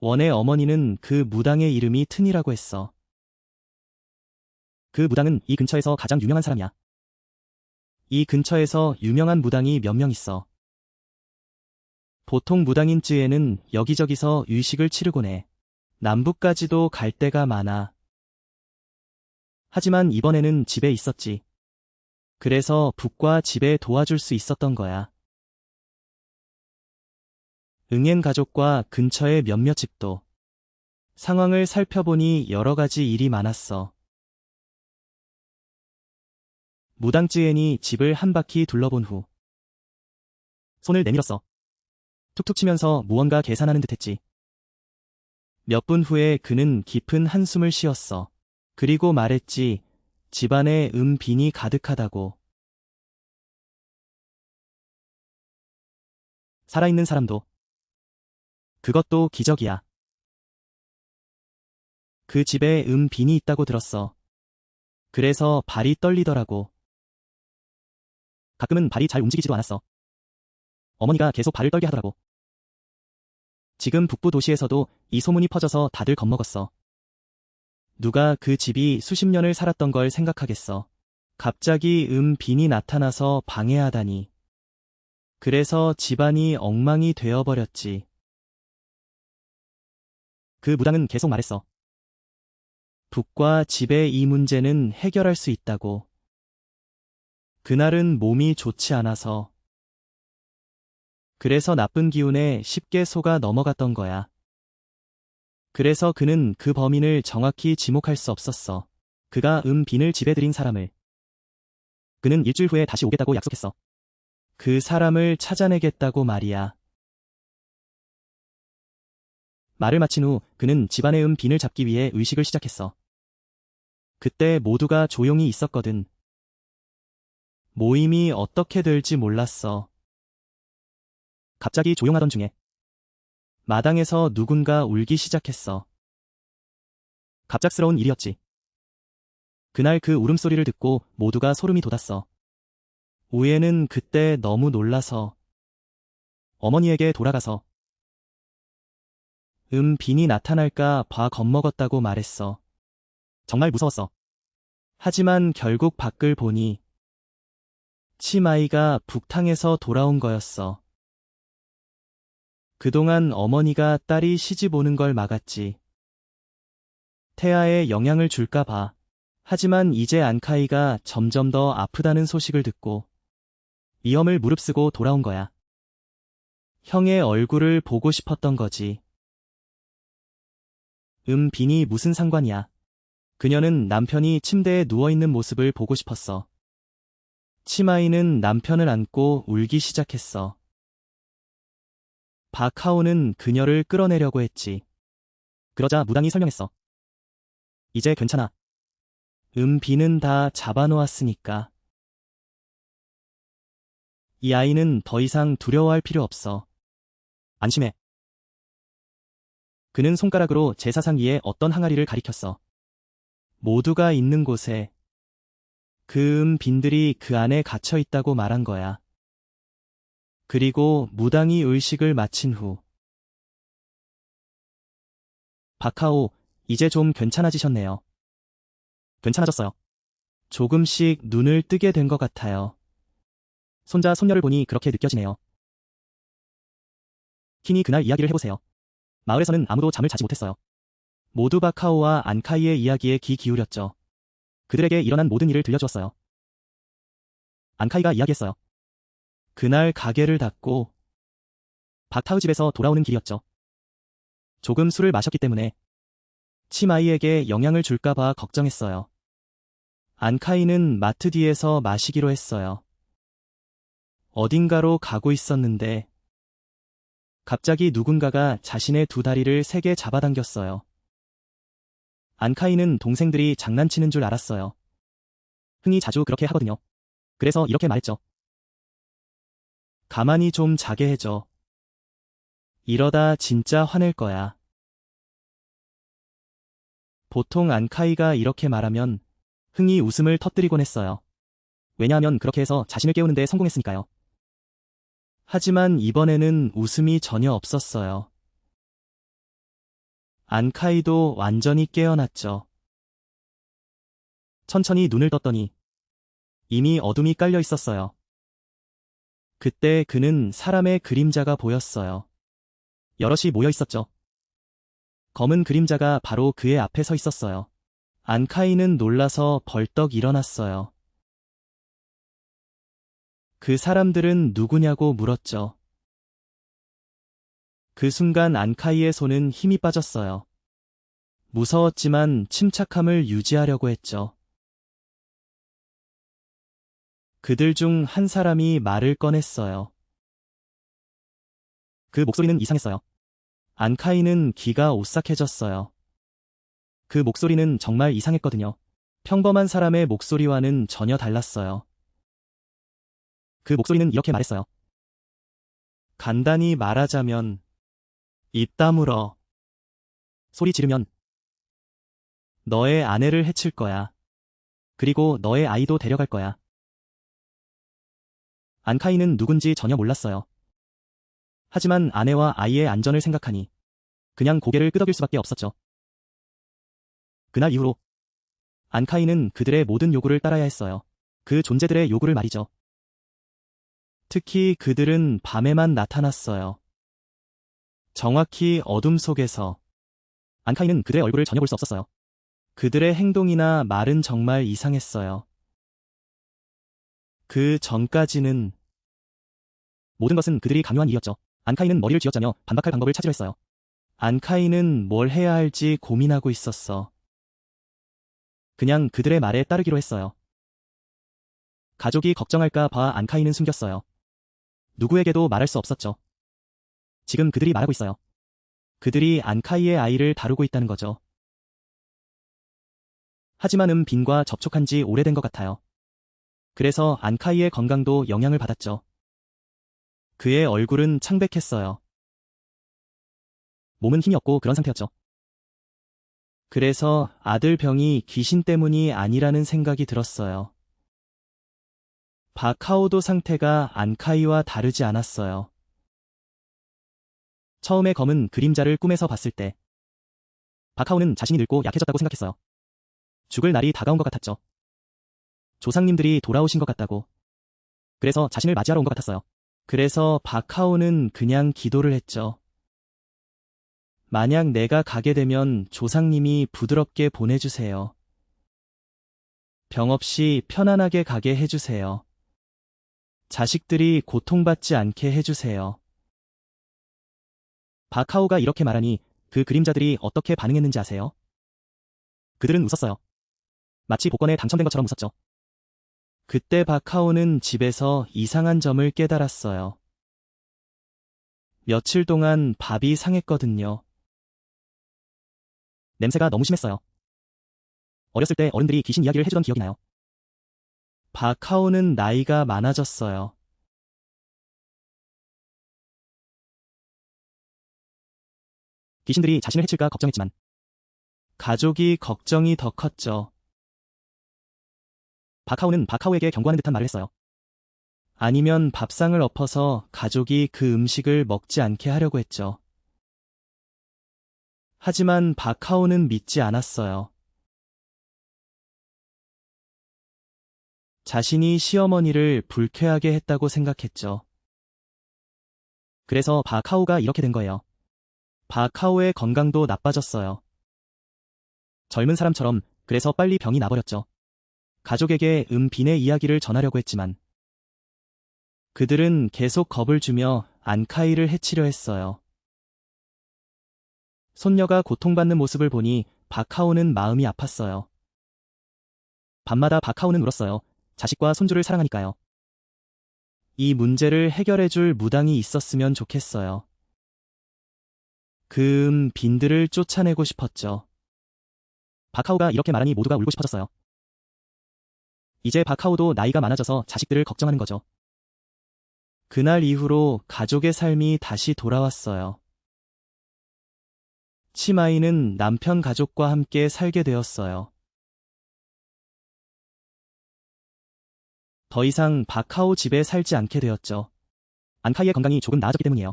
원의 어머니는 그 무당의 이름이 튼이라고 했어. 그 무당은 이 근처에서 가장 유명한 사람이야. 이 근처에서 유명한 무당이 몇 명 있어. 보통 무당인쯔에는 여기저기서 유식을 치르곤 해. 남부까지도 갈 데가 많아. 하지만 이번에는 집에 있었지. 그래서 북과 집에 도와줄 수 있었던 거야. 응엔 가족과 근처의 몇몇 집도. 상황을 살펴보니 여러 가지 일이 많았어. 무당쯔엔이 집을 한 바퀴 둘러본 후 손을 내밀었어. 툭툭 치면서 무언가 계산하는 듯했지. 몇 분 후에 그는 깊은 한숨을 쉬었어. 그리고 말했지. 집안에 빈이 가득하다고. 살아있는 사람도. 그것도 기적이야. 그 집에 빈이 있다고 들었어. 그래서 발이 떨리더라고. 가끔은 발이 잘 움직이지도 않았어. 어머니가 계속 발을 떨게 하더라고. 지금 북부 도시에서도 이 소문이 퍼져서 다들 겁먹었어. 누가 그 집이 수십 년을 살았던 걸 생각하겠어. 갑자기 빈이 나타나서 방해하다니. 그래서 집안이 엉망이 되어버렸지. 그 무당은 계속 말했어. 북과 집의 이 문제는 해결할 수 있다고. 그날은 몸이 좋지 않아서. 그래서 나쁜 기운에 쉽게 속아 넘어갔던 거야. 그래서 그는 그 범인을 정확히 지목할 수 없었어. 그가 빈을 집에 들인 사람을. 그는 일주일 후에 다시 오겠다고 약속했어. 그 사람을 찾아내겠다고 말이야. 말을 마친 후 그는 집안의 빈을 잡기 위해 의식을 시작했어. 그때 모두가 조용히 있었거든. 모임이 어떻게 될지 몰랐어. 갑자기 조용하던 중에 마당에서 누군가 울기 시작했어. 갑작스러운 일이었지. 그날 그 울음소리를 듣고 모두가 소름이 돋았어. 우에는 그때 너무 놀라서 어머니에게 돌아가서 빈이 나타날까 봐 겁먹었다고 말했어. 정말 무서웠어. 하지만 결국 밖을 보니 치마이가 북탕에서 돌아온 거였어. 그동안 어머니가 딸이 시집 오는 걸 막았지. 태아에 영향을 줄까 봐. 하지만 이제 안카이가 점점 더 아프다는 소식을 듣고 위험을 무릅쓰고 돌아온 거야. 형의 얼굴을 보고 싶었던 거지. 빈이 무슨 상관이야. 그녀는 남편이 침대에 누워있는 모습을 보고 싶었어. 치마이는 남편을 안고 울기 시작했어. 박하오는 그녀를 끌어내려고 했지. 그러자 무당이 설명했어. 이제 괜찮아. 빈은 다 잡아놓았으니까. 이 아이는 더 이상 두려워할 필요 없어. 안심해. 그는 손가락으로 제사상 위에 어떤 항아리를 가리켰어. 모두가 있는 곳에 그 빈들이 그 안에 갇혀 있다고 말한 거야. 그리고 무당이 의식을 마친 후 박하오, 이제 좀 괜찮아지셨네요. 괜찮아졌어요. 조금씩 눈을 뜨게 된 것 같아요. 손자, 손녀를 보니 그렇게 느껴지네요. 킨이 그날 이야기를 해보세요. 마을에서는 아무도 잠을 자지 못했어요. 모두 박하오와 안카이의 이야기에 귀 기울였죠. 그들에게 일어난 모든 일을 들려주었어요. 안카이가 이야기했어요. 그날 가게를 닫고 박하우 집에서 돌아오는 길이었죠. 조금 술을 마셨기 때문에 치마이에게 영향을 줄까봐 걱정했어요. 안카이는 마트 뒤에서 마시기로 했어요. 어딘가로 가고 있었는데 갑자기 누군가가 자신의 두 다리를 세게 잡아당겼어요. 안카이는 동생들이 장난치는 줄 알았어요. 흥이 자주 그렇게 하거든요. 그래서 이렇게 말했죠. 가만히 좀 자게 해줘. 이러다 진짜 화낼 거야. 보통 안카이가 이렇게 말하면 흥이 웃음을 터뜨리곤 했어요. 왜냐하면 그렇게 해서 자신을 깨우는데 성공했으니까요. 하지만 이번에는 웃음이 전혀 없었어요. 안카이도 완전히 깨어났죠. 천천히 눈을 떴더니 이미 어둠이 깔려 있었어요. 그때 그는 사람의 그림자가 보였어요. 여럿이 모여 있었죠. 검은 그림자가 바로 그의 앞에 서 있었어요. 안카이는 놀라서 벌떡 일어났어요. 그 사람들은 누구냐고 물었죠. 그 순간 안카이의 손은 힘이 빠졌어요. 무서웠지만 침착함을 유지하려고 했죠. 그들 중 한 사람이 말을 꺼냈어요. 그 목소리는 이상했어요. 안카이는 귀가 오싹해졌어요. 그 목소리는 정말 이상했거든요. 평범한 사람의 목소리와는 전혀 달랐어요. 그 목소리는 이렇게 말했어요. 간단히 말하자면 입 다물어. 소리 지르면 너의 아내를 해칠 거야. 그리고 너의 아이도 데려갈 거야. 안카이는 누군지 전혀 몰랐어요. 하지만 아내와 아이의 안전을 생각하니 그냥 고개를 끄덕일 수밖에 없었죠. 그날 이후로 안카이는 그들의 모든 요구를 따라야 했어요. 그 존재들의 요구를 말이죠. 특히 그들은 밤에만 나타났어요. 정확히 어둠 속에서. 안카이는 그들의 얼굴을 전혀 볼 수 없었어요. 그들의 행동이나 말은 정말 이상했어요. 그 전까지는 모든 것은 그들이 강요한 일이었죠. 안카이는 머리를 쥐어짜며 반박할 방법을 찾으려 했어요. 안카이는 뭘 해야 할지 고민하고 있었어. 그냥 그들의 말에 따르기로 했어요. 가족이 걱정할까 봐 안카이는 숨겼어요. 누구에게도 말할 수 없었죠. 지금 그들이 말하고 있어요. 그들이 안카이의 아이를 다루고 있다는 거죠. 하지만 빈과 접촉한 지 오래된 것 같아요. 그래서 안카이의 건강도 영향을 받았죠. 그의 얼굴은 창백했어요. 몸은 힘이 없고 그런 상태였죠. 그래서 아들 병이 귀신 때문이 아니라는 생각이 들었어요. 바카오도 상태가 안카이와 다르지 않았어요. 처음에 검은 그림자를 꿈에서 봤을 때 바카오는 자신이 늙고 약해졌다고 생각했어요. 죽을 날이 다가온 것 같았죠. 조상님들이 돌아오신 것 같다고. 그래서 자신을 맞이하러 온 것 같았어요. 그래서 바카오는 그냥 기도를 했죠. 만약 내가 가게 되면 조상님이 부드럽게 보내주세요. 병 없이 편안하게 가게 해주세요. 자식들이 고통받지 않게 해주세요. 바카오가 이렇게 말하니 그 그림자들이 어떻게 반응했는지 아세요? 그들은 웃었어요. 마치 복권에 당첨된 것처럼 웃었죠. 그때 바카오는 집에서 이상한 점을 깨달았어요. 며칠 동안 밥이 상했거든요. 냄새가 너무 심했어요. 어렸을 때 어른들이 귀신 이야기를 해주던 기억이 나요. 바카오는 나이가 많아졌어요. 귀신들이 자신을 해칠까 걱정했지만 가족이 걱정이 더 컸죠. 바카오는 바카오에게 경고하는 듯한 말을 했어요. 아니면 밥상을 엎어서 가족이 그 음식을 먹지 않게 하려고 했죠. 하지만 바카오는 믿지 않았어요. 자신이 시어머니를 불쾌하게 했다고 생각했죠. 그래서 바카오가 이렇게 된 거예요. 바카오의 건강도 나빠졌어요. 젊은 사람처럼. 그래서 빨리 병이 나버렸죠. 가족에게 빈의 이야기를 전하려고 했지만 그들은 계속 겁을 주며 안카이를 해치려 했어요. 손녀가 고통받는 모습을 보니 바카오는 마음이 아팠어요. 밤마다 바카오는 울었어요. 자식과 손주를 사랑하니까요. 이 문제를 해결해줄 무당이 있었으면 좋겠어요. 그 빈들을 쫓아내고 싶었죠. 바카오가 이렇게 말하니 모두가 울고 싶어졌어요. 이제 바카오도 나이가 많아져서 자식들을 걱정하는 거죠. 그날 이후로 가족의 삶이 다시 돌아왔어요. 치마이는 남편 가족과 함께 살게 되었어요. 더 이상 바카오 집에 살지 않게 되었죠. 안카이의 건강이 조금 나아졌기 때문이에요.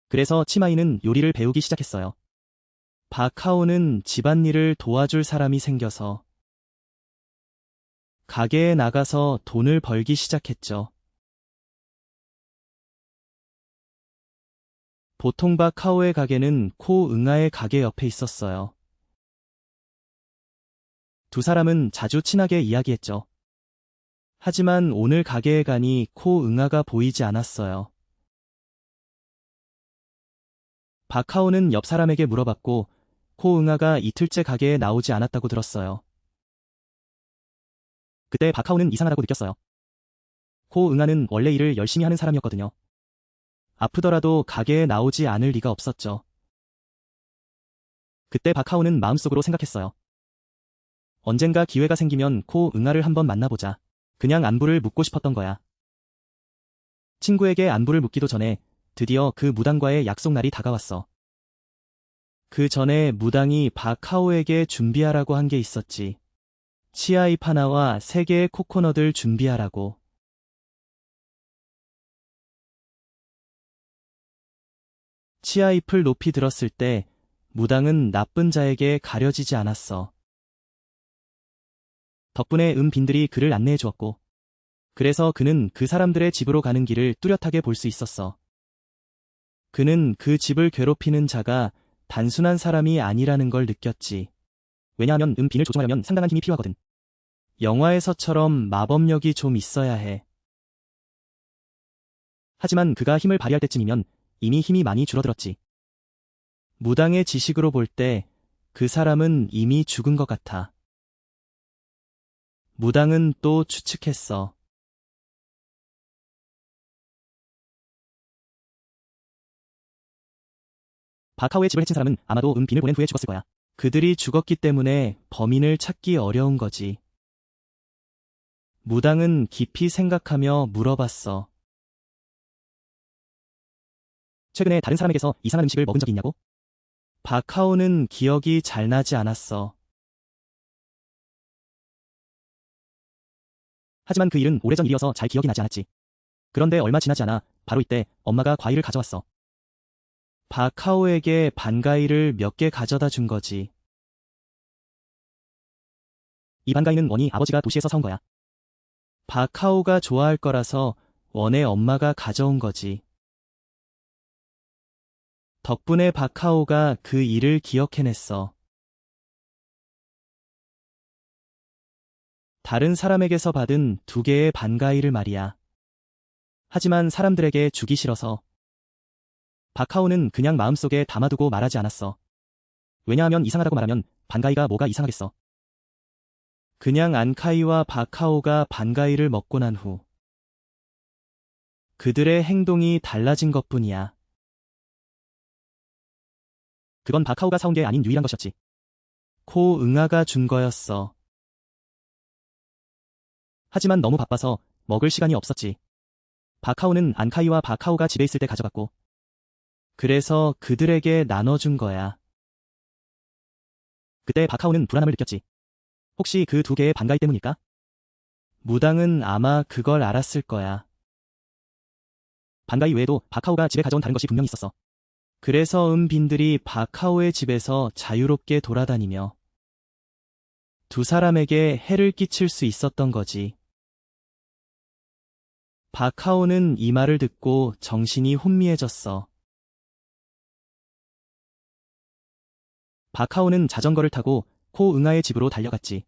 그래서 치마이는 요리를 배우기 시작했어요. 바카오는 집안일을 도와줄 사람이 생겨서 가게에 나가서 돈을 벌기 시작했죠. 보통 바카오의 가게는 코 응아의 가게 옆에 있었어요. 두 사람은 자주 친하게 이야기했죠. 하지만 오늘 가게에 가니 코 응아가 보이지 않았어요. 바카오는 옆 사람에게 물어봤고 코 응아가 이틀째 가게에 나오지 않았다고 들었어요. 그때 바카오는 이상하다고 느꼈어요. 코 응아는 원래 일을 열심히 하는 사람이었거든요. 아프더라도 가게에 나오지 않을 리가 없었죠. 그때 바카오는 마음속으로 생각했어요. 언젠가 기회가 생기면 코 응아를 한번 만나보자. 그냥 안부를 묻고 싶었던 거야. 친구에게 안부를 묻기도 전에 드디어 그 무당과의 약속 날이 다가왔어. 그 전에 무당이 바카오에게 준비하라고 한 게 있었지. 치아잎 하나와 3개의 코코넛을 준비하라고. 치아잎을 높이 들었을 때 무당은 나쁜 자에게 가려지지 않았어. 덕분에 빈들이 그를 안내해 주었고, 그래서 그는 그 사람들의 집으로 가는 길을 뚜렷하게 볼 수 있었어. 그는 그 집을 괴롭히는 자가 단순한 사람이 아니라는 걸 느꼈지. 왜냐하면 빈을 조종하려면 상당한 힘이 필요하거든. 영화에서처럼 마법력이 좀 있어야 해. 하지만 그가 힘을 발휘할 때쯤이면 이미 힘이 많이 줄어들었지. 무당의 지식으로 볼 때 그 사람은 이미 죽은 것 같아. 무당은 또 추측했어. 바카오의 집을 해친 사람은 아마도 빈을 보낸 후에 죽었을 거야. 그들이 죽었기 때문에 범인을 찾기 어려운 거지. 무당은 깊이 생각하며 물어봤어. 최근에 다른 사람에게서 이상한 음식을 먹은 적이 있냐고? 바카오는 기억이 잘 나지 않았어. 하지만 그 일은 오래전 일이어서 잘 기억이 나지 않았지. 그런데 얼마 지나지 않아 바로 이때 엄마가 과일을 가져왔어. 바카오에게 반과일을 몇 개 가져다 준 거지. 이 반과일은 원이 아버지가 도시에서 사온 거야. 바카오가 좋아할 거라서 원의 엄마가 가져온 거지. 덕분에 바카오가 그 일을 기억해냈어. 다른 사람에게서 받은 2개의 반과일을 말이야. 하지만 사람들에게 주기 싫어서. 바카오는 그냥 마음속에 담아두고 말하지 않았어. 왜냐하면 이상하다고 말하면 반과일가 뭐가 이상하겠어. 그냥 안카이와 바카오가 반과일을 먹고 난 후 그들의 행동이 달라진 것뿐이야. 그건 바카오가 사온 게 아닌 유일한 것이었지. 코 응아가 준 거였어. 하지만 너무 바빠서 먹을 시간이 없었지. 바카오는 안카이와 바카오가 집에 있을 때 가져갔고, 그래서 그들에게 나눠준 거야. 그때 바카오는 불안함을 느꼈지. 혹시 그 2개의 반과일 때문일까? 무당은 아마 그걸 알았을 거야. 반과일 외에도 바카오가 집에 가져온 다른 것이 분명히 있었어. 그래서 빈들이 바카오의 집에서 자유롭게 돌아다니며 두 사람에게 해를 끼칠 수 있었던 거지. 바카오는 이 말을 듣고 정신이 혼미해졌어. 바카오는 자전거를 타고 코 응아의 집으로 달려갔지.